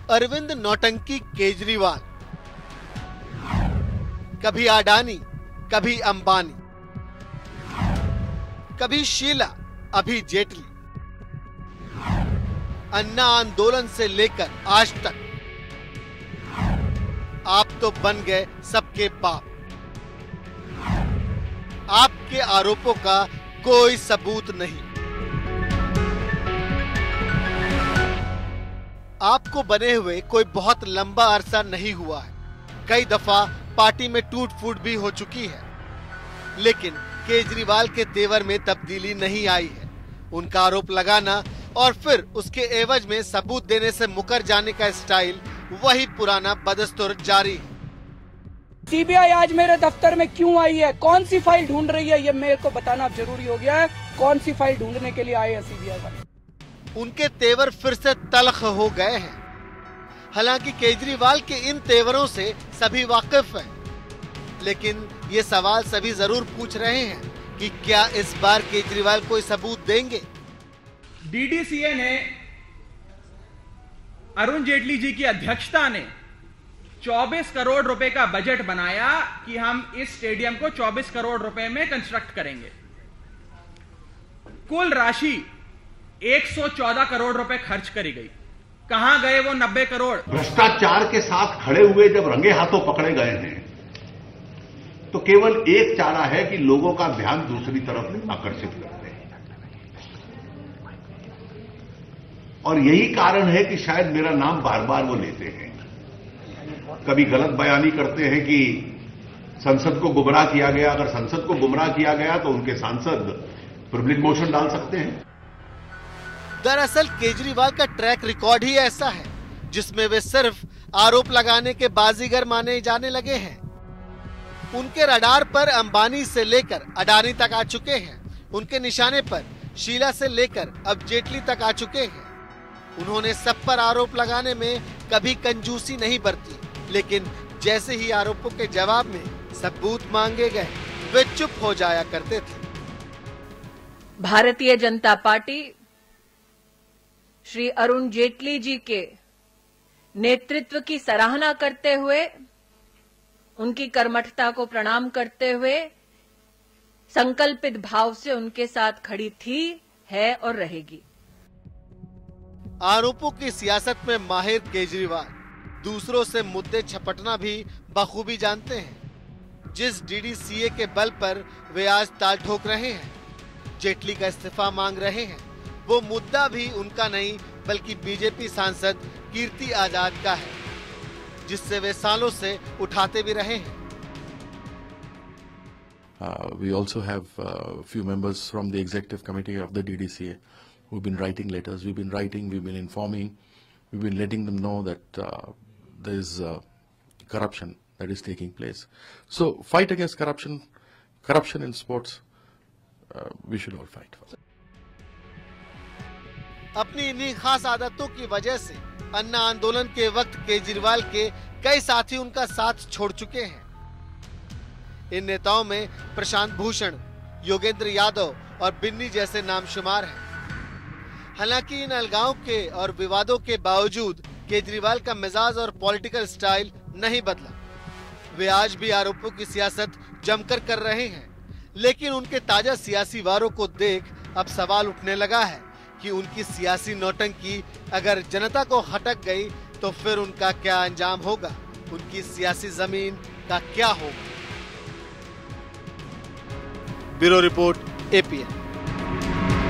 अरविंद नौटंकी केजरीवाल, कभी अडानी, कभी अंबानी, कभी शीला, अभी जेटली। अन्ना आंदोलन से लेकर आज तक आप तो बन गए सबके बाप। आपके आरोपों का कोई सबूत नहीं। आपको बने हुए कोई बहुत लंबा अरसा नहीं हुआ है। कई दफा पार्टी में टूट फूट भी हो चुकी है, लेकिन केजरीवाल के तेवर में तब्दीली नहीं आई है। उनका आरोप लगाना और फिर उसके एवज में सबूत देने से मुकर जाने का स्टाइल वही पुराना बदस्तूर जारी है। सीबीआई आज मेरे दफ्तर में क्यों आई है? कौन सी फाइल ढूंढ रही है? ये मेरे को बताना जरूरी हो गया है। कौन सी फाइल ढूंढने के लिए आए हैं सीबीआई वाले? उनके तेवर फिर से तल्ख हो गए हैं। हालांकि केजरीवाल के इन तेवरों से सभी वाकिफ हैं, लेकिन ये सवाल सभी जरूर पूछ रहे हैं कि क्या इस बार केजरीवाल कोई सबूत देंगे? डीडीसीए ने अरुण जेटली जी की अध्यक्षता ने 24 करोड़ रुपए का बजट बनाया कि हम इस स्टेडियम को 24 करोड़ रुपए में कंस्ट्रक्ट करेंगे। कुल राशि 114 करोड़ रुपए खर्च करी गई। कहां गए वो 90 करोड़? भ्रष्टाचार के साथ खड़े हुए जब रंगे हाथों पकड़े गए हैं तो केवल एक चारा है कि लोगों का ध्यान दूसरी तरफ आकर्षित करते हैं। और यही कारण है कि शायद मेरा नाम बार बार वो लेते हैं। कभी गलत बयानी करते हैं कि संसद को गुमराह किया गया। अगर संसद को गुमराह किया गया तो उनके सांसद प्रिविलेज मोशन डाल सकते हैं। दरअसल केजरीवाल का ट्रैक रिकॉर्ड ही ऐसा है जिसमें वे सिर्फ आरोप लगाने के बाजीगर माने जाने लगे हैं। उनके रडार पर अंबानी से लेकर अडानी तक आ चुके हैं। उनके निशाने पर शीला से लेकर अब जेटली तक आ चुके हैं। उन्होंने सब पर आरोप लगाने में कभी कंजूसी नहीं बरती, लेकिन जैसे ही आरोपों के जवाब में सबूत मांगे गए वे चुप हो जाया करते थे। भारतीय जनता पार्टी श्री अरुण जेटली जी के नेतृत्व की सराहना करते हुए, उनकी कर्मठता को प्रणाम करते हुए संकल्पित भाव से उनके साथ खड़ी थी, है और रहेगी। आरोपों की सियासत में माहिर केजरीवाल दूसरों से मुद्दे छपटना भी बखूबी जानते हैं। जिस डीडीसीए के बल पर वे आज ताल ठोक रहे हैं, जेटली का इस्तीफा मांग रहे हैं, वो मुद्दा भी उनका नहीं बल्कि बीजेपी सांसद कीर्ति आजाद का है, जिससे वे सालों से उठाते भी रहे हैं। We also have a few members from the executive committee of the DDCA who've been writing letters. We've been writing, we've been informing, we've been letting them know that there is corruption that is taking place. So fight against corruption in sports, we should all fight for. अपनी इन्हीं खास आदतों की वजह से अन्ना आंदोलन के वक्त केजरीवाल के कई साथी उनका साथ छोड़ चुके हैं। इन नेताओं में प्रशांत भूषण, योगेंद्र यादव और बिन्नी जैसे नाम शुमार हैं। हालांकि इन अलगाव के और विवादों के बावजूद केजरीवाल का मिजाज और पॉलिटिकल स्टाइल नहीं बदला। वे आज भी आरोपों की सियासत जमकर कर रहे हैं, लेकिन उनके ताजा सियासी वारों को देख अब सवाल उठने लगा है कि उनकी सियासी नौटंकी अगर जनता को खटक गई तो फिर उनका क्या अंजाम होगा, उनकी सियासी जमीन का क्या होगा। Bureau report, APN।